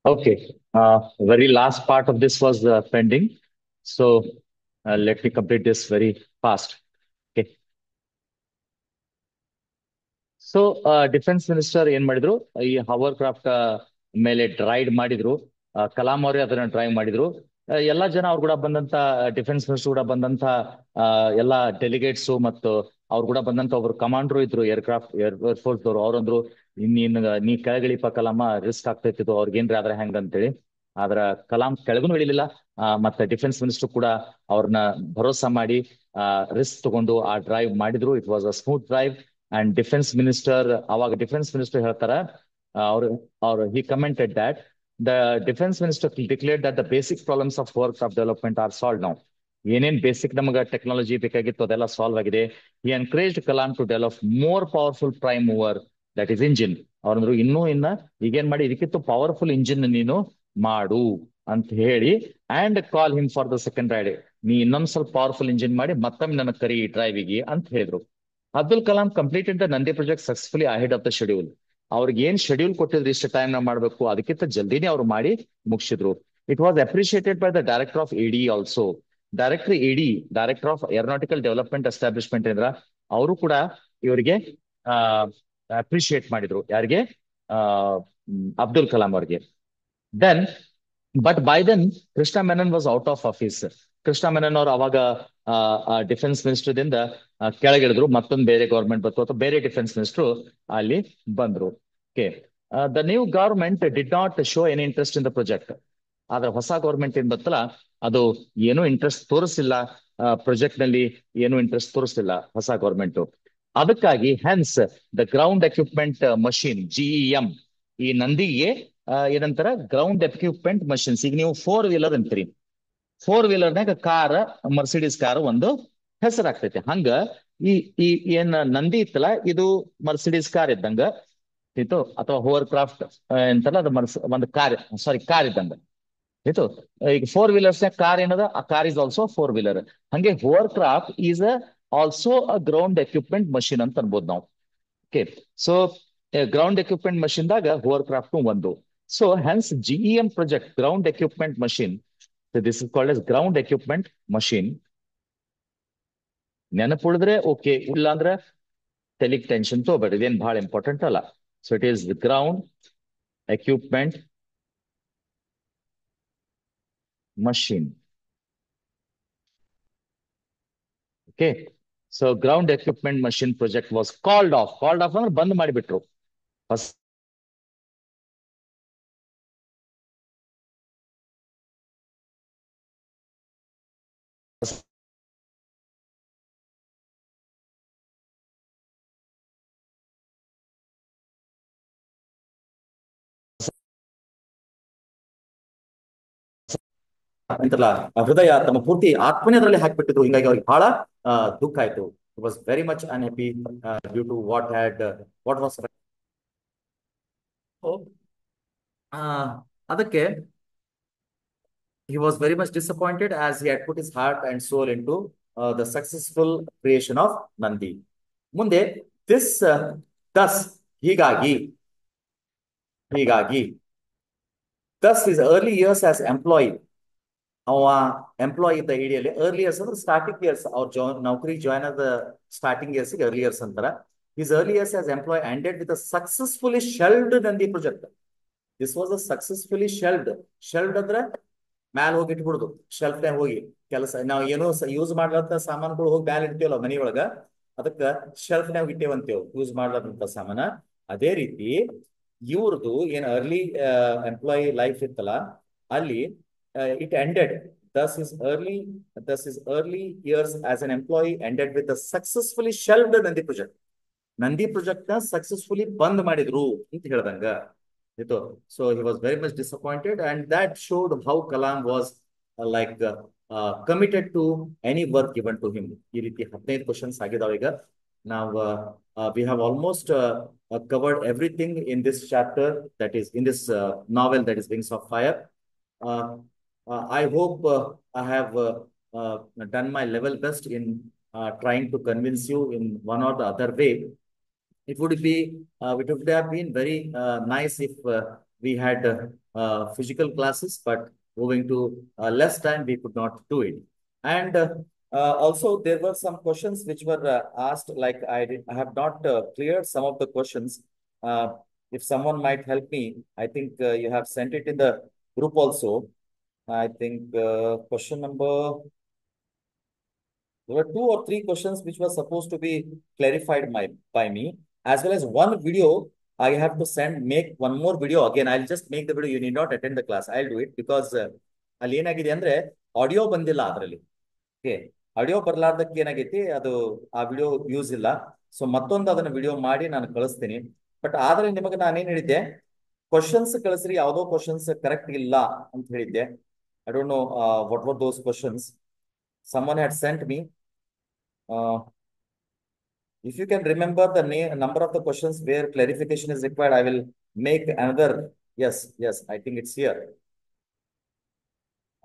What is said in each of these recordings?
Okay. Very last part of this was pending. So let me complete this very fast. Okay. So defence minister ಏನ್ ಮಾಡಿದ್ರು, ಈ hour craft ಮೇಲೆ drive ಮಾಡಿದ್ರು. ಕಲಾಂ ಅವರೇ ಅದನ್ನ drive ಮಾಡಿದ್ರು. ಎಲ್ಲಾ ಜನ ಅವ್ರು ಕೂಡ ಬಂದಂತ, ಡಿಫೆನ್ಸ್ ಮಿನಿಸ್ಟರ್ ಕೂಡ ಬಂದಂತ ಆ, ಎಲ್ಲಾ ಡೆಲಿಗೇಟ್ಸ್ ಮತ್ತು ಅವ್ರು ಕೂಡ ಬಂದಂತ ಒಬ್ರು ಕಮಾಂಡ್ರು ಇದ್ರು, ಏರ್ಫೋರ್ಸ್ ದವರು. ಅವ್ರಂದ್ರು, ನೀ ಕೆಳಗಿಳಿಪ ಕಲಾಮ, ರಿಸ್ಕ್ ಆಗ್ತೈತಿದ್ದು ಅವ್ರಿಗೇನ್ರಿ ಆದ್ರೆ ಹೆಂಗ್ ಅಂತೇಳಿ. ಆದ್ರ ಕಲಾಂ ಕೆಳಗೂ ಇಳಿಲಿಲ್ಲ. ಮತ್ತೆ ಡಿಫೆನ್ಸ್ ಮಿನಿಸ್ಟರ್ ಕೂಡ ಅವ್ರನ್ನ ಭರೋಸಾ ಮಾಡಿ ರಿಸ್ಕ್ ತಗೊಂಡು ಆ ಡ್ರೈವ್ ಮಾಡಿದ್ರು. It was a smooth drive. And defence minister ಹೇಳ್ತಾರ, ಅವ್ರು ಅವ್ರು he commented that the defence minister declared that the basic problems of work of development are solve now. ಏನೇನ್ ಬೇಸಿಕ್ ನಮಗೆ ಟೆಕ್ನಾಲಜಿ ಬೇಕಾಗಿತ್ತು ಅದೆಲ್ಲ ಸಾಲ್ವ್ ಆಗಿದೆ. He encouraged Kalam to develop more powerful prime mover, that is engine. ಅವ್ರಂದ್ರು ಈಗೇನ್ ಮಾಡಿ ಇದಕ್ಕಿಂತ powerful engine ನೀನು ಮಾಡು ಅಂತ ಹೇಳಿ, and call him for the second ride. ನೀ ಇನ್ನೊಂದ್ ಸ್ವಲ್ಪ ಪವರ್ಫುಲ್ ಇಂಜಿನ್ ಮಾಡಿ ಮತ್ತೊಮ್ಮೆ ನನ್ನ ಕರಿ ಡ್ರೈವಿಗೆ ಅಂತ ಹೇಳಿದ್ರು. Abdul Kalam completed the Nandi project successfully ahead of the schedule. ಅವ್ರಿಗೆ ಏನ್ ಶೆಡ್ಯೂಲ್ ಕೊಟ್ಟಿದ್ರು, ಇಷ್ಟು ಟೈಮ್ ನಾವು ಮಾಡಬೇಕು, ಅದಕ್ಕಿಂತ ಜಲ್ದಿನೇ ಅವ್ರು ಮಾಡಿ ಮುಗಿಸಿದ್ರು. It was appreciated by the director of ADE also. Director ADE, director of aeronautical development establishment ಅಂದ್ರ, ಅವರು ಕೂಡ ಇವರಿಗೆ ಅಪ್ರಿಶಿಯೇಟ್ ಮಾಡಿದ್ರು. ಯಾರಿಗೆ? ಆ ಅಬ್ದುಲ್ ಕಲಾಂ ಅವ್ರಿಗೆ. Then but by then Krishna Menon was out of office. Krishna Menon ಅವರು ಅವಾಗ ಡಿಫೆನ್ಸ್ ಮಿನಿಸ್ಟರ್ ದಿಂದ ಕೆಳಗಿಳಿದ್ರು. ಮತ್ತೊಂದು ಬೇರೆ ಗವರ್ಮೆಂಟ್ ಬಂತು, ಅಥವಾ ಬೇರೆ ಡಿಫೆನ್ಸ್ ಮಿನಿಸ್ಟರ್ ಅಲ್ಲಿ ಬಂದ್ರು. Okay. The new government did not show any interest in the project. ಆದ್ರೆ ಹೊಸ ಗವರ್ಮೆಂಟ್ ಏನ್ ಬತ್ತಲ್ಲ, ಅದು ಏನು ಇಂಟ್ರೆಸ್ಟ್ ತೋರಿಸಿಲ್ಲ. ಪ್ರಾಜೆಕ್ಟ್ ನಲ್ಲಿ ಏನು ಇಂಟ್ರೆಸ್ಟ್ ತೋರಿಸಲಿಲ್ಲ ಹೊಸ ಗವರ್ಮೆಂಟ್. ಅದಕ್ಕಾಗಿ hence the ground equipment machine, GeM, ಈ ನಂದಿಗೆ ಏನಂತಾರ, ಗ್ರೌಂಡ್ ಎಕ್ವಿಪ್ಮೆಂಟ್ ಮಷಿನ್ಸ್. ಈಗ ನೀವು ಫೋರ್ ವೀಲರ್ ಅಂತೀರಿ, ಫೋರ್ ವೀಲರ್ನಾಗ ಕಾರ್, ಮರ್ಸಿಡೀಸ್ ಕಾರ್ ಒಂದು ಹೆಸರಾಗ್ತೈತಿ. ಹಂಗ ಈ ಈ ಏನ್ ನಂದಿ ಇತ್ತಲ್ಲ, ಇದು ಮರ್ಸಿಡೀಸ್ ಕಾರ್ ಇದ್ದಂಗ ಇತ್ತು, ಅಥವಾ ಹೋವರ್ ಕ್ರಾಫ್ಟ್ ಅಂತಲ್ಲ, ಅದು ಒಂದು ಕಾರ್, ಸಾರಿ ಕಾರ್ ಇದ್ದಂಗ ಆಯ್ತು. ಈಗ ಫೋರ್ ವೀಲರ್ಸ್ ಕಾರ್ ಏನದ, ಆ car is also four wheeler. ಹಂಗೆ hovercraft is also a ground equipment machine ಅಂತ ಅನ್ಬೋದು ನಾವು. Okay. So ground equipment machine ದಾಗ ಹೋವರ್ ಕ್ರಾಫ್ಟ್ ಒಂದು. So hence GEM project ground equipment machine, this is called as ground equipment machine. ನೆನಪುಳಿದ್ರೆ okay, ಇಲ್ಲ ಅಂದ್ರೆ ತೆಲಿಗ್ ಟೆನ್ಷನ್ ತಗೋಬೇಡಿ, ಇದೇನ್ ಬಹಳ ಇಂಪಾರ್ಟೆಂಟ್ ಅಲ್ಲ. So it is ground equipment machine. Okay. So ground equipment machine project was called of ಅಂದ್ರೆ ಬಂದ್ ಮಾಡಿಬಿಟ್ರು. ಹೊಸ ಅಂತಲ್ಲ, ಹೃದಯ ತಮ್ಮ ಪೂರ್ತಿ ಆತ್ಮನೇ ಅದರಲ್ಲಿ ಹಾಕ್ಬಿಟ್ಟಿದ್ರು. ಹಿಂಗಾಗಿ ಅವ್ರಿಗೆ ಬಹಳ ದುಃಖ ಆಯ್ತು. Was very much unhappy due to what was. ಅದಕ್ಕೆ he was very much disappointed as he had put his heart and soul into the successful creation of Nandi. ಮುಂದೆ this thus ಹೀಗಾಗಿ ಹೀಗಾಗಿ thus his early years as employee, ಅವ employ ಇದ್ದ ಇಡಿಯಲ್ಲಿ early years ಅಂದ್ರೆ starting years, ಅವ್ರ ನೌಕರಿ join ಆದ ಸ್ಟಾರ್ಟಿಂಗ್ ಇಯರ್ಸ್ ಅರ್ಲಿ ಇಯರ್ಸ್ ಅಂತಾರ. His early years as employ ended with successfully shelved Nandi project. This was a successfully shelved ಅಂದ್ರೆ ಮ್ಯಾಲ ಹೋಗಿ ಇಟ್ಬಿಡುದು, ಶೆಲ್ಫ್ ನ್ಯಾಗ ಹೋಗಿ ಕೆಲಸ. ನಾವು ಏನೋ ಯೂಸ್ ಮಾಡ್ಲಂತ ಸಾಮಾನುಗಳು ಹೋಗಿ ಮ್ಯಾಲ ಇಡ್ತೀವಲ್ಲ ಮನಿಯೊಳಗ, ಅದಕ್ಕ ಶೆಲ್ಫ್ ನ್ಯಾಗ ಇಟ್ಟೇವಂತೇವ್ ಯೂಸ್ ಮಾಡ್ಲಂತ ಸಾಮಾನ. ಅದೇ ರೀತಿ ಇವ್ರದ್ದು ಏನ್ ಅರ್ಲಿ ಎಂಪ್ಲಾಯಿ ಲೈಫ್ ಇತ್ತಲ್ಲ, ಅಲ್ಲಿ it ended. Thus his early years as an employee ended with the successfully shelved Nandi project. Nandi project ನ ಸಕ್ಸಸ್ಫುಲಿ ಬಂದ್ ಮಾಡಿದ್ರು ಅಂತ ಹೇಳ್ದಂಗ ಇತ್ತು. So he was very much disappointed, and that showed how Kalam was committed to any work given to him. ಈ ರೀತಿ 15 questions ಆಗಿದಾವ ಈಗ. Now we have almost covered everything in this chapter, that is in this novel, that is Wings of Fire. Uh, I hope I have done my level best in trying to convince you in one or the other way. It would have been very nice if we had physical classes, but moving to less time, we could not do it. And also, there were some questions which were asked, like I have not cleared some of the questions. Uh, if someone might help me, I think you have sent it in the group also. I think question number, there were two or three questions which were supposed to be clarified by me, as well as one video. I have to make one more video again. I'll just make the video. You need not attend the class. I'll do it because ಅಲ್ಲಿ ಏನಾಗಿದೆ ಅಂದ್ರೆ audio ಬಂದಿಲ್ಲ ಅದರಲ್ಲಿ. Okay, audio ಬರ್ಲಾರ್ದಕ್ಕೆ ಏನಾಗೈತಿ ಅದು ಆ video use ಇಲ್ಲ. So ಮತ್ತೊಂದು ಅದನ್ನ ವಿಡಿಯೋ ಮಾಡಿ ನಾನು ಕಳಿಸ್ತೀನಿ. ಬಟ್ ಆದ್ರೆ ನಿಮಗೆ ನಾನೇನ್ ಹೇಳಿದ್ದೆ, ಕ್ವಶನ್ಸ್ ಕಳಿಸ್ರಿ, ಯಾವುದೋ ಕ್ವಶನ್ಸ್ ಕರೆಕ್ಟ್ ಇಲ್ಲ ಅಂತ ಹೇಳಿದ್ದೆ. I don't know what were those questions. someone had sent me. Uh, if you can remember the number of the questions where clarification is required, I will make another. Yes, yes, I think it's here.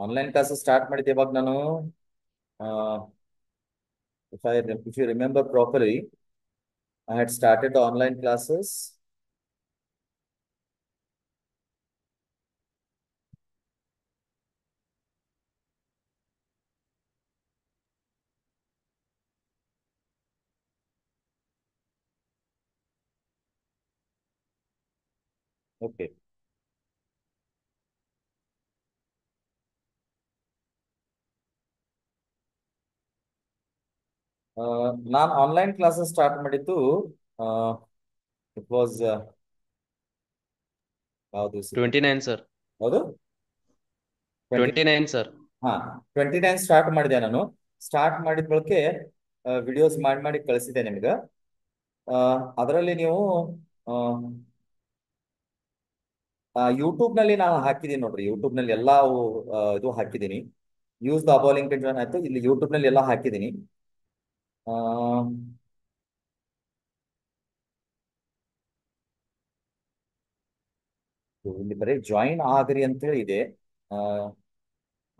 Online classes start ಮಾಡಿದ್ದೆ ಇವಾಗ ನಾನು. Uh, if you remember properly, I had started the online classes. Okay. ನಾನು online classes start ಮಾಡಿದ್ದು it was ಯಾವುದು 29 sir. ಹೌದು 29 sir. ಹಾ 29 start ಮಾಡಿದೆ ನಾನು. ಸ್ಟಾರ್ಟ್ ಮಾಡಿದ ಬಳಿಕೆ ವಿಡಿಯೋಸ್ ಮಾಡಿ ಕಳಿಸಿದೆ ನಿಮ್ಗೆ. ಅದರಲ್ಲಿ ನೀವು ಯೂಟ್ಯೂಬ್ ನಲ್ಲಿ ನಾನು ಹಾಕಿದ್ದೀನಿ ನೋಡ್ರಿ. ಯೂಟ್ಯೂಬ್ ನಲ್ಲಿ ಎಲ್ಲಾ ಇದು ಹಾಕಿದ್ದೀನಿ. Use the above link join ಆಯ್ತು. ಇಲ್ಲಿ ಯೂಟ್ಯೂಬ್ ನಲ್ಲಿ ಎಲ್ಲ ಹಾಕಿದ್ದೀನಿ. ಇಲ್ಲಿ ಬರೀ ಜಾಯಿನ್ ಆಗ್ರಿ ಅಂತ ಹೇಳಿ ಇದೆ.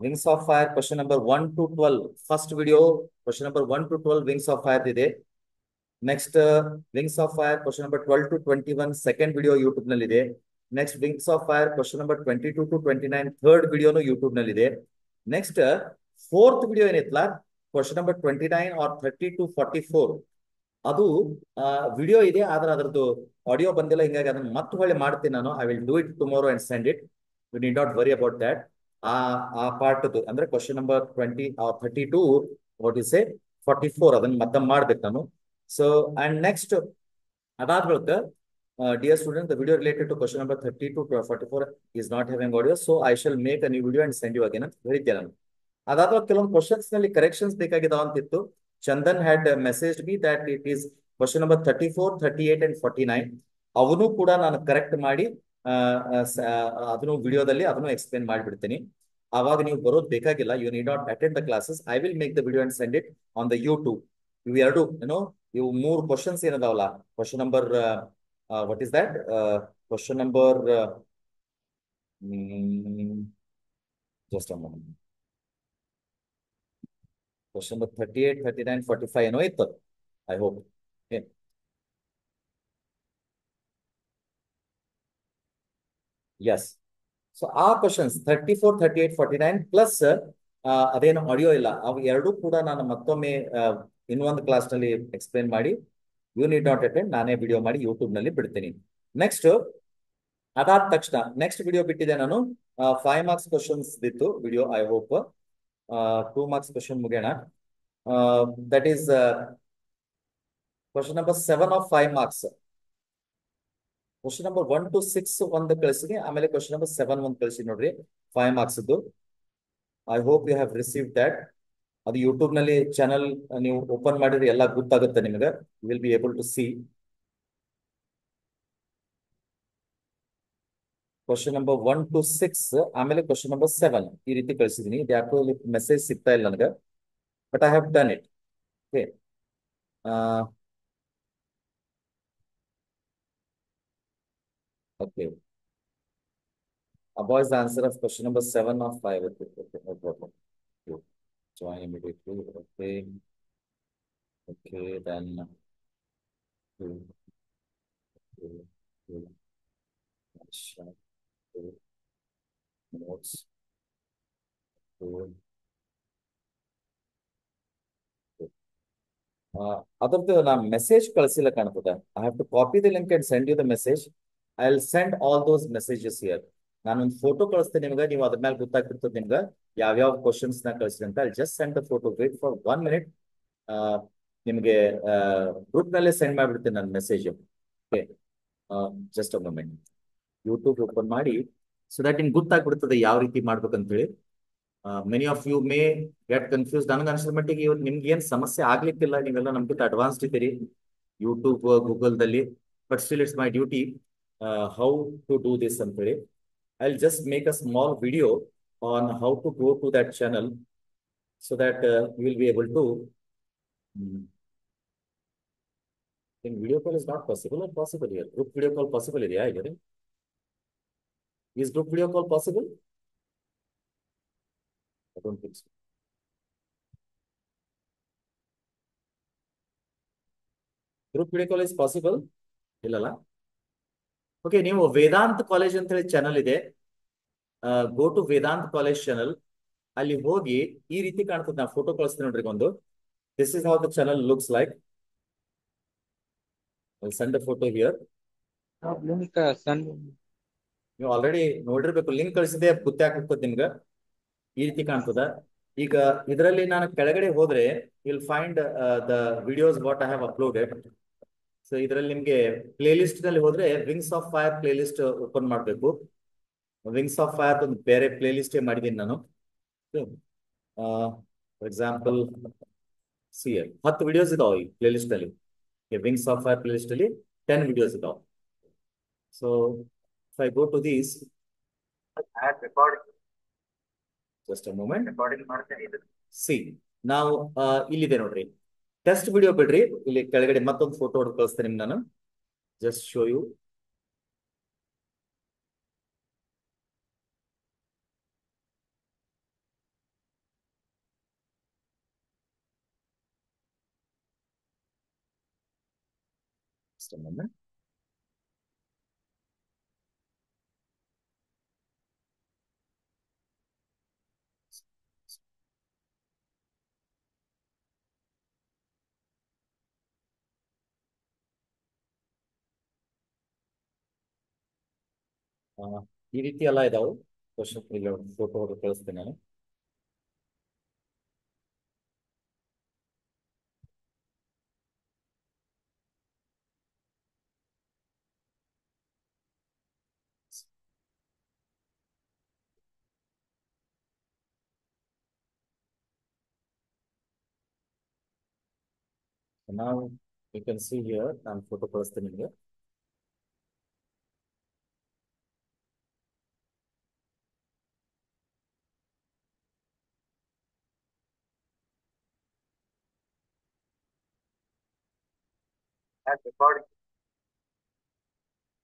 Wings of fire question number 1 to 12 first video, question number 1 to 12 wings of fire ಇದೆ. Next wings of fire question number 12 to 21 second video YouTube ನಲ್ಲಿ ಇದೆ. Next wings of fire question number 22 to 29 third ವಿಡಿಯೋನು YouTube ನಲ್ಲಿ ಇದೆ. Next fourth video ಏನಿತ್ತಲ್ಲ, question number 29 or 30 to 44, ಅದು video ಇದೆ, ಆದ್ರೆ ಅದರದ್ದು ಆಡಿಯೋ ಬಂದಿಲ್ಲ. ಹಿಂಗಾಗಿ ಅದನ್ನ ಮತ್ತೆ ಹೊಳ್ಳಿ ಮಾಡ್ತೀನಿ ನಾನು. I will do it tomorrow and send it. You need not worry about that. ಆ ಪಾರ್ಟ್ ಅಂದ್ರೆ question number 20 or 32 what is a 44 ಅದನ್ನ ಮತ್ತೆ ಮಾಡ್ಬೇಕು ನಾನು. ಸೊ ಅಂಡ್ ನೆಕ್ಸ್ಟ್ ಅದಾದ ಬಳಿಕ dear student, the video related to question number 30 to 44 is not having audio, so I shall make a new video and send you again ಅಂತ ಹೇಳಿದ್ದೆ ನಾನು. ಅದಾದ ಕೆಲವೊಂದು ಕ್ವಶನ್ಸ್ ನಲ್ಲಿ ಕರೆಕ್ಷನ್ಸ್ ಬೇಕಾಗಿದಾವ ಅಂತಿತ್ತು. Chandan had message be that it is question number 34, 38 and 49. ಅವನು ಕೂಡ ನಾನು ಕರೆಕ್ಟ್ ಮಾಡಿ ಅದನ್ನು ವಿಡಿಯೋದಲ್ಲಿ ಅದನ್ನು ಎಕ್ಸ್ಪ್ಲೇನ್ ಮಾಡಿಬಿಡ್ತೀನಿ. ಆವಾಗ ನೀವು ಬರೋದು ಬೇಕಾಗಿಲ್ಲ. You need not attend the classes. I will make the video and send it on the YouTube. ಇವು ಎರಡು ಇವು ಮೂರು ಕ್ವಶನ್ಸ್ ಏನದಾವಲ್ಲ, question number what is that? Question number, just a moment. Question number 38, 39, 45 ಏನೋ ಇತ್ತು, I hope. Okay. Yes. So ಆ questions 34, 38, 49 plus ಅದೇನು audio ಇಲ್ಲ, ಅವು ಎರಡೂ ಕೂಡ ನಾನು ಮತ್ತೊಮ್ಮೆ ಇನ್ನೊಂದು ಕ್ಲಾಸ್ ನಲ್ಲಿ ಎಕ್ಸ್ಪ್ಲೇನ್ ಮಾಡಿ, ಯು ನೀಡ್ ನಾಟ್ ಅಟೆಂಡ್, ನಾನೇ ವಿಡಿಯೋ ಮಾಡಿ ಯೂಟ್ಯೂಬ್ ನಲ್ಲಿ ಬಿಡ್ತೀನಿ. ನೆಕ್ಸ್ಟ್ ಅದಾದ ತಕ್ಷಣ ನೆಕ್ಸ್ಟ್ ವಿಡಿಯೋ ಬಿಟ್ಟಿದೆ ನಾನು. 5 marks ಕ್ವಶನ್ಸ್ ಇತ್ತು video. I hope 2 marks question ಮುಗಿಯೋಣ. That is question number 7 of 5 marks. Question number 1 to 6 ಒಂದು ಕಳಿಸಿನಿ, ಆಮೇಲೆ ಕ್ವಶನ್ ನಂಬರ್ 7 ಒಂದು ಕಳಿಸಿ ನೋಡ್ರಿ, 5 marks. I hope you have receive that. ಅದು ಯೂಟ್ಯೂಬ್ ನಲ್ಲಿ ಚಾನಲ್ ನೀವು ಓಪನ್ ಮಾಡಿದ್ರೆ ಎಲ್ಲ ಗೊತ್ತಾಗುತ್ತೆ ನಿಮಗೆ. You will be able to see question number 1 to 6, ಆಮೇಲೆ ಕ್ವಶನ್ ನಂಬರ್ 7 ಈ ರೀತಿ ಕಳಿಸಿದೀನಿ. ಇದು ಯಾಕೋ ಇಲ್ಲಿ ಮೆಸೇಜ್ ಸಿಗ್ತಾ ಇಲ್ಲ ನನಗೆ, but I have done it. Okay. Okay. Avoid the answer of question number 7 of 5. Okay, okay, no problem. Okay. Join immediately. Okay. Okay, then. Okay. Okay. Okay. Notes ಅದರದ್ದು ನಾನು ಮೆಸೇಜ್ ಕಳಿಸಿಲ್ಲ ಕಾಣ್ತದೆ. I have to copy the link and send you the message. I will send all those messages here. ನಾನೊಂದು photo ಕಳಿಸ್ತೇನೆ ನಿಮ್ಗೆ, ನೀವು ಅದ್ರ ಮೇಲೆ ಗೊತ್ತಾಗ್ತಿರ್ತದೆ ನಿಮ್ಗೆ ಯಾವ್ಯಾವ ಕ್ವಶನ್ಸ್ ನ ಕಳಿಸಿದೆ ಅಂತ. I just send the photo, wait for 1 minute. ನಿಮಗೆ ಗ್ರೂಪ್ ನಲ್ಲೇ ಸೆಂಡ್ ಮಾಡಿಬಿಡ್ತೀನಿ ನನ್ನ message. Okay, just a moment. YouTube open ಮಾಡಿ ಸೊ ದಟ್ ನಿಮ್ಗೆ ಗೊತ್ತಾಗ್ಬಿಡ್ತದೆ ಯಾವ ರೀತಿ ಮಾಡ್ಬೇಕಂತ ಹೇಳಿ. Many of you may get confuse. ನನಗೆ ಅನ್ಸಿದ ಮಟ್ಟಿಗೆ ಇವತ್ತು ನಿಮ್ಗೆ ಏನ್ ಸಮಸ್ಯೆ ಆಗ್ಲಿಕ್ಕಿಲ್ಲ, ನೀವೆಲ್ಲ ನಮ್ಗಿಂತ ಅಡ್ವಾನ್ಸ್ಡ್ ಇದ್ದೀರಿ ಯೂಟ್ಯೂಬ್ ಗೂಗಲ್ದಲ್ಲಿ. But still it's my duty how to do this ಅಂತ ಹೇಳಿ. I will just make a small video on how to go to that channel so that you will be able to. Video call is not possible or possible here? Group video call possible ಇದೆಯಾ ಇಲ್ಲಿ? Is group video call possible? I don't think so. Group video call is possible? ಇಲ್ಲಲ್ಲ. Okay, ನೀವು Vedant college ಅಂತ ಹೇಳಿ channel ಇದೆ. Go to Vedant college channel. ಅಲ್ಲಿ ಹೋಗಿ ಈ ರೀತಿ ಕಾಣ್ತದೆ. ನಾ ಫೋಟೋ ಕಳಿಸ್ತೀನಿ ನೋಡ್ರಿ ಒಂದು. This is how the channel looks like. Send the photo here. ನೀವು ಆಲ್ರೆಡಿ ನೋಡಿರ್ಬೇಕು, ಲಿಂಕ್ ಕಳಿಸಿದೆ, ಗೊತ್ತೇ ಆಗ್ತದೆ ನಿಮ್ಗೆ. ಈ ರೀತಿ ಕಾಣ್ತದ. ಈಗ ಇದರಲ್ಲಿ ನಾನು ಕೆಳಗಡೆ ಹೋದ್ರೆ will find the videos what I have uploaded. So ಇದರಲ್ಲಿ ನಿಮ್ಗೆ ಪ್ಲೇ ಲಿಸ್ಟ್ ನಲ್ಲಿ ಹೋದ್ರೆ wings of fire play list open ಮಾಡಬೇಕು. ವಿಂಗ್ಸ್ ಆಫ್ ಫೈರ್ ಒಂದು ಬೇರೆ ಪ್ಲೇ ಲಿಸ್ಟ್ ಮಾಡಿದ್ದೀನಿ ನಾನು. ಫಾರ್ ಎಕ್ಸಾಂಪಲ್ ಸಿ 10 ವಿಡಿಯೋಸ್ ಇದಾವೆ ಈ ಪ್ಲೇ ಲಿಸ್ಟ್ ಅಲ್ಲಿ. Wings of fire playlist ಅಲ್ಲಿ 10 ವಿಡಿಯೋಸ್ ಇದಾವೆ. So if I go to these, just a moment, recording ಮಾಡ್ತೇನೆ. ಸಿ ನಾವು ಇಲ್ಲಿದೆ ನೋಡ್ರಿ, ಟೆಸ್ಟ್ ವಿಡಿಯೋ ಬಿಡ್ರಿ. ಇಲ್ಲಿ ಕೆಳಗಡೆ ಮತ್ತೊಂದು ಫೋಟೋ ಹೊಡೆದು ಕಳಿಸ್ತೇನೆ ನಿಮ್ಗೆ ನಾನು. Just show you. Just a moment. ಈ ರೀತಿ ಎಲ್ಲ ಇದಾವೆ ಕ್ವಶನ್. ಫೋಟೋ ಹೊಡೆದು ಕಳಿಸ್ತೇನೆ ನಾನು. Now you can see here, ನಾನು ಫೋಟೋ ಕಳಿಸ್ತೇನೆ ನಿಮಗೆ.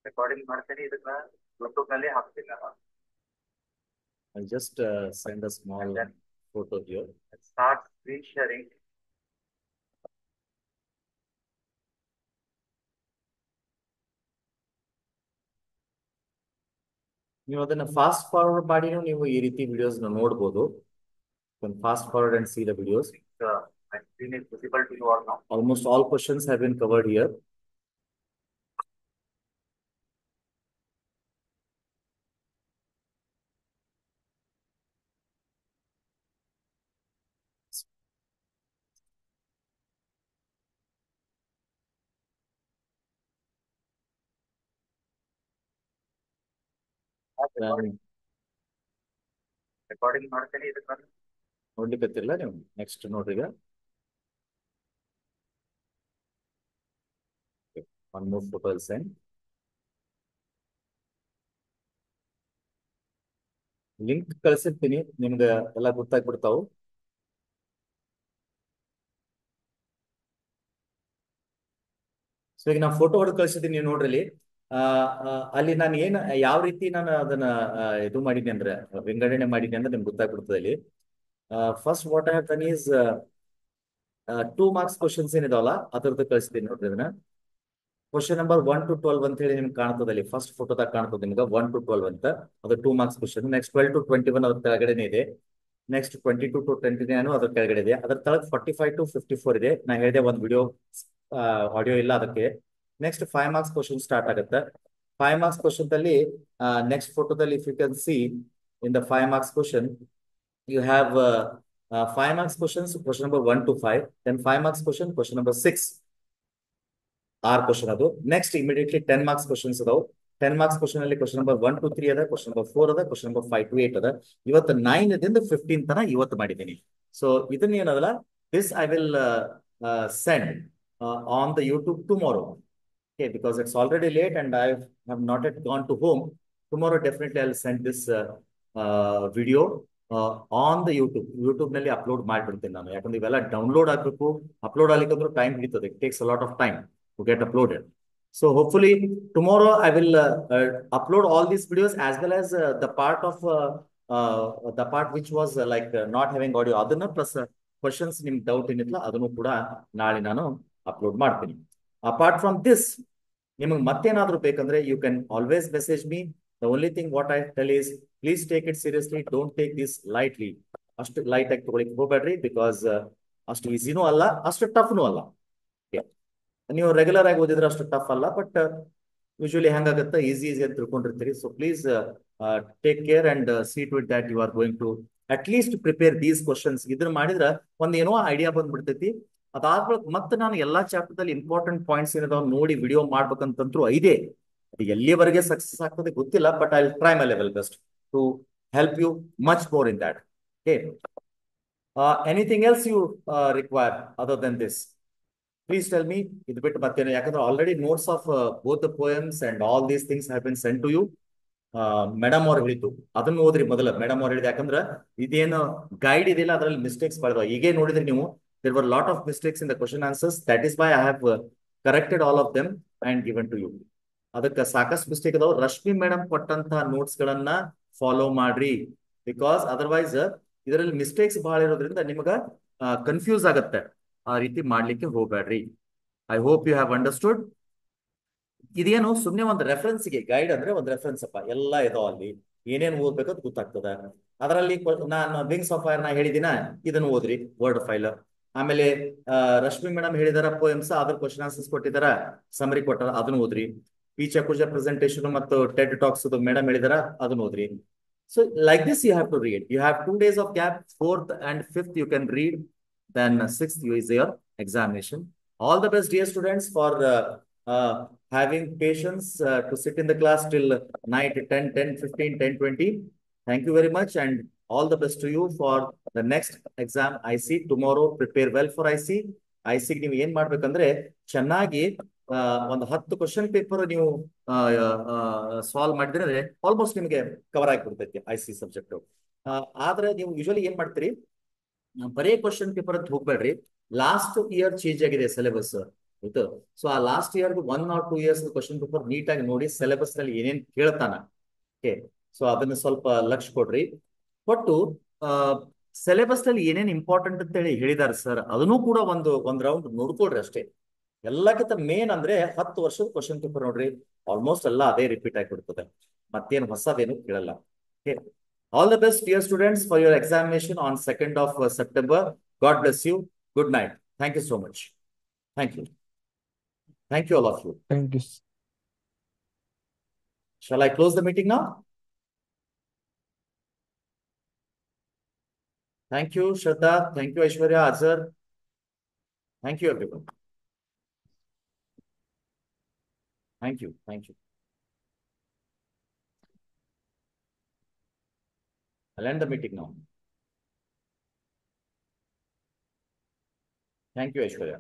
ರೆಕಾರ್ಡಿಂಗ್ ಮಾಡ್ತೇನೆ, ಇದನ್ನ ಯೂಟ್ಯೂಬ್ ನಲ್ಲಿ ಹಾಕ್ತೀನಿ ನಾನು. I just send a small photo here. Start screen sharing. ನೀವು ಅದನ್ನ ಫಾಸ್ಟ್ ಫಾರ್ವರ್ಡ್ ಮಾಡಿ ನೀವು ಈ ರೀತಿ ವಿಡಿಯೋಸ್ ನೋಡಬಹುದು. Fast forward and C the videos. My screen is visible to you all now. Almost all questions have been covered here. Recording ಮಾಡ್ತೇನೆ, ಇದನ್ನ ನೋಡ್ಲಿಕ್ಕತ್ತಿಲ್ಲ ನೀವು. ನೆಕ್ಸ್ಟ್ ನೋಡ್ರಿ, ಈಗ one more photo will send. Link ಕಳಿಸಿರ್ತೀನಿ, ನಿಮ್ಗೆ ಎಲ್ಲ ಗೊತ್ತಾಗ್ಬಿಡ್ತಾವು. ಸೊ ಈಗ ನಾನು ಫೋಟೋ ಹೊಡೆದು ಕಳಿಸಿದ್ದೀನಿ, ನೀವು ನೋಡ್ರಿ. ಅಲ್ಲಿ ನಾನು ಯಾವ ರೀತಿ ನಾನು ಅದನ್ನ ಇದು ಮಾಡಿದ್ದೆ ಅಂದ್ರೆ ವಿಂಗಡಣೆ ಮಾಡಿದ್ದೆ ಅಂದ್ರೆ ನಿಮ್ಗೆ ಗೊತ್ತಾಗ್ಬಿಡ್ತದೆ ಇಲ್ಲಿ. First what I have done is 2 marks questions ಏನಿದಾವಲ್ಲ ಅದರದ್ದು ಕಳಿಸ್ತೀನಿ ನೋಡ್ರಿ ಅದನ್ನ. ಕ್ವಶನ್ ನಂಬರ್ 1 to 12 ಅಂತ ಹೇಳಿ ನಿಮ್ಗೆ ಕಾಣ್ತದೆ ಅಲ್ಲಿ ಫಸ್ಟ್ ಫೋಟೋದಾಗ ಕಾಣ್ತದೆ ನಿಮ್ಗೆ 1 to 12 ಅಂತ ಅದು 2 ಮಾರ್ಕ್ಸ್ ಕ್ವಶನ್. ನೆಕ್ಸ್ಟ್ 12 to 21 ಅದ್ರ ಕೆಳಗಡೆನೆ ಇದೆ. ನೆಕ್ಸ್ಟ್ 22 to 29 ಅದ್ರ ಕೆಳಗಡೆ ಇದೆ. ಅದ್ರ ತಳಗ್ 45 to 54 ಇದೆ. ನಾ ಹೇಳಿದೆ ಒಂದು ವಿಡಿಯೋ ಆಡಿಯೋ ಇಲ್ಲ ಅದಕ್ಕೆ. ನೆಕ್ಸ್ಟ್ 5 ಮಾರ್ಕ್ಸ್ ಕ್ವಶನ್ ಸ್ಟಾರ್ಟ್ ಆಗುತ್ತೆ. 5 ಮಾರ್ಕ್ಸ್ ಕ್ವಶನ್ ಅಲ್ಲಿ ನೆಕ್ಸ್ಟ್ ಫೋಟೋದಲ್ಲಿ if you can see in the 5 marks question you have 5 marks questions, question number 1 to 5, then 5 marks question number 6 R question adu. Next immediately 10 marks questions adav. 10 marks question ಅಲ್ಲಿ question number 1 to 3 ಅದ, question number 4 ಅದ, question number 5 to 8 ಅದ. ಇವತ್ತು 9 ದಿಂದ 15 ತನ ಇವತ್ತು ಮಾಡಿದ್ದೀನಿ. So ಇದನ್ನ ಏನದಲ್ಲ, this I will send on the YouTube tomorrow. Okay, because it's already late and I have not yet gone to home. Tomorrow definitely I'll send this video on the YouTube ನಲ್ಲಿ upload ಮಾಡ್ಬಿಡ್ತೀನಿ ನಾನು. ಯಾಕಂದ್ರೆ ಇವೆಲ್ಲ download ಆಗ್ಬೇಕು, upload ಆಗ್ಲಿಕ್ಕಂದ್ರೂ time ಹಿಡಿತದೆ. It takes a lot of time to get uploaded. So hopefully tomorrow I will upload all these videos as well as the part which was like not having audio, ಅದನ್ನ plus questions ನಿಮ್ಗೆ doubt ಏನಿಲ್ಲ ಅದನ್ನು ಕೂಡ ನಾಳೆ ನಾನು upload ಮಾಡ್ತೀನಿ. Apart from this, ನಿಮಗೆ ಮತ್ತೇನಾದ್ರೂ ಬೇಕಂದ್ರೆ you can always message me. The only thing what I tell is please take it seriously, don't take this lightly. ಅಷ್ಟು ಲೈಟ್ ಆಗಿ ತಗೊಳಿಕ್ ಹೋಗ್ಬೇಡ್ರಿ, ಬಿಕಾಸ್ ಅಷ್ಟು ಈಸಿನೂ ಅಲ್ಲ, ಅಷ್ಟು ಟಫ್ನು ಅಲ್ಲ. ನೀವು ರೆಗ್ಯುಲರ್ ಆಗಿ ಓದಿದ್ರೆ ಅಷ್ಟು ಟಫ್ ಅಲ್ಲ, ಬಟ್ ಯೂಶುವಲಿ ಹೆಂಗಾಗುತ್ತೆ ಈಸಿ ಅಂತ ತಿಳ್ಕೊಂಡಿರ್ತೀರಿ. So please take care and see to it that you are going to at least prepare these questions. ಇದನ್ನ ಮಾಡಿದ್ರೆ ಒಂದೇನೋ ಐಡಿಯಾ ಬಂದ್ಬಿಡ್ತೈತಿ. ಅದಾದ್ಮೇಲೆ ಮತ್ತೆ ನಾನು ಎಲ್ಲಾ ಚಾಪ್ಟರ್ದಲ್ಲಿ ಇಂಪಾರ್ಟೆಂಟ್ ಪಾಯಿಂಟ್ಸ್ ಏನಿದಾವ ನೋಡಿ ವಿಡಿಯೋ ಮಾಡ್ಬೇಕಂತಂದ್ರು ಐದೇ. ಅದು ಎಲ್ಲಿಯವರೆಗೆ ಸಕ್ಸಸ್ ಆಗ್ತದೆ ಗೊತ್ತಿಲ್ಲ, but I will try my level best to help you much more in that. Okay, anything else you require other then this, please tell me. ಇದು ಬಿಟ್ಟು ಮತ್ತೇನು, ಯಾಕಂದ್ರೆ already notes of both the poems and all these things have been send to you. Madam ಅವ್ರು ಹೇಳಿದ್ದು ಅದನ್ನ ಓದ್ರಿ ಮೊದಲ. Madam ಅವ್ರು ಹೇಳಿದ, ಯಾಕಂದ್ರೆ ಇದೇನು ಗೈಡ್ ಇದೆಯಲ್ಲ ಅದರಲ್ಲಿ ಮಿಸ್ಟೇಕ್ಸ್ ಬರ್ದಾವ. ಈಗೇ ನೋಡಿದ್ರಿ ನೀವು, there were lot of mistakes in the question answers. That is why I have corrected all of them and given to you. ಅದಕ್ಕೆ ಸಾಕಷ್ಟು ಮಿಸ್ಟೇಕ್ ಅದಾವ. ರಶ್ಮಿ ಮೇಡಮ್ ಕೊಟ್ಟಂತಹ ನೋಟ್ಸ್ ಗಳನ್ನ ಫಾಲೋ ಮಾಡ್ರಿ, ಬಿಕಾಸ್ ಅದರ್ವೈಸ್ ಇದರಲ್ಲಿ ಮಿಸ್ಟೇಕ್ಸ್ ಬಹಳ ಇರೋದ್ರಿಂದ ನಿಮಗ ಕನ್ಫ್ಯೂಸ್ ಆಗತ್ತೆ. ಆ ರೀತಿ ಮಾಡ್ಲಿಕ್ಕೆ ಹೋಗ್ಬೇಡ್ರಿ. I hope you have understood. ಇದೇನು ಸುಮ್ನೆ ಒಂದು ರೆಫರೆನ್ಸ್ಗೆ, ಗೈಡ್ ಅಂದ್ರೆ ಒಂದು ರೆಫರೆನ್ಸ್ ಅಪ್ಪ, ಎಲ್ಲ ಇದಾವ ಅಲ್ಲಿ, ಏನೇನು ಓದ್ಬೇಕಂತ ಗೊತ್ತಾಗ್ತದ. ಅದರಲ್ಲಿ ನಾನು ವಿಂಗ್ಸ್ ಆಫ್ ಫೈರ್ ನಾ ಹೇಳಿದಿನ, ಇದನ್ನು ಓದ್ರಿ ವರ್ಡ್ ಫೈಲ್. ಆಮೇಲೆ ರಶ್ಮಿ ಮೇಡಮ್ ಹೇಳಿದಾರ ಪೋಯಮ್ಸ್, ಅದ್ರ ಕ್ವಶನ್ ಆನ್ಸರ್ಸ್ ಕೊಟ್ಟಿದಾರ, ಸಮರಿ ಕೊಟ್ಟಾರ, ಅದನ್ನ ಓದ್ರಿ. ಪಿ ಚಕುಜ ಪ್ರೆಸೆಂಟೇಷನ್ ಮತ್ತು ಟೆಡ್ ಟಾಕ್ಸ್ ಮೇಡಮ್ ಹೇಳಿದಾರ, ಅದನ್ನ ಓದ್ರಿ. So like this you have to read. You have 2 days of gap, 4th and 5th you can read, then 6th is your examination. All the best dear students for having patience to sit in the class till night 10:15, 10:20. Thank you very much and all the best to you for the next exam IC tomorrow. Prepare well for IC. IC ನೀವು ಏನ್ ಮಾಡ್ಬೇಕಂದ್ರೆ ಚೆನ್ನಾಗಿ ಒಂದು 10 question paper ನೀವು solve ಮಾಡಿದ್ರೆ almost ನಿಮಗೆ cover ಆಗಿಬಿಡ್ತೈತಿ IC subject. ಆದ್ರೆ ನೀವು ಯೂಶಲಿ ಏನ್ ಮಾಡ್ತೀರಿ, ಬರೇ ಕ್ವಶನ್ ಪೇಪರ್ ಅಂತ ಹೋಗ್ಬೇಡ್ರಿ. ಲಾಸ್ಟ್ ಇಯರ್ ಚೇಂಜ್ ಆಗಿದೆ ಸಿಲೆಬಸ್ ಇದು. ಸೊ ಆ last year 1 or 2 years question paper ನೀಟಾಗಿ ನೋಡಿ, ಸಿಲೆಬಸ್ ನಲ್ಲಿ ಏನೇನ್ ಕೇಳ್ತಾನ. ಓಕೆ, ಸೊ ಅದನ್ನ ಸ್ವಲ್ಪ ಲಕ್ಷ್ಯ ಕೊಡ್ರಿ. ಒಟ್ಟು ಸಿಲೆಬಸ್ ನಲ್ಲಿ ಏನೇನ್ ಇಂಪಾರ್ಟೆಂಟ್ ಅಂತ ಹೇಳಿ ಹೇಳಿದಾರೆ ಸರ್, ಅದನ್ನು ಕೂಡ ಒಂದ್ ರೌಂಡ್ ನೋಡ್ಕೊಳ್ರಿ ಅಷ್ಟೇ. ಎಲ್ಲಕ್ಕಿಂತ ಮೇನ್ ಅಂದ್ರೆ 10 ವರ್ಷದ ಕ್ವಶನ್ ಪೇಪರ್ ನೋಡ್ರಿ, ಆಲ್ಮೋಸ್ಟ್ ಎಲ್ಲ ಅದೇ ರಿಪೀಟ್ ಆಗಿಬಿಡ್ತದೆ, ಮತ್ತೇನು ಹೊಸದೇನು ಕೇಳಲ್ಲ. Okay, all the best dear students for your examination on 2nd of September. God bless you. Good night. Thank you so much. Thank you. Thank you all of you. Thank you. Shall I close the meeting now? Thank you, Shraddha. Thank you, Aishwarya, Azhar. Thank you, everyone. Thank you. Thank you. I'll end the meeting now. Thank you, Aishwarya.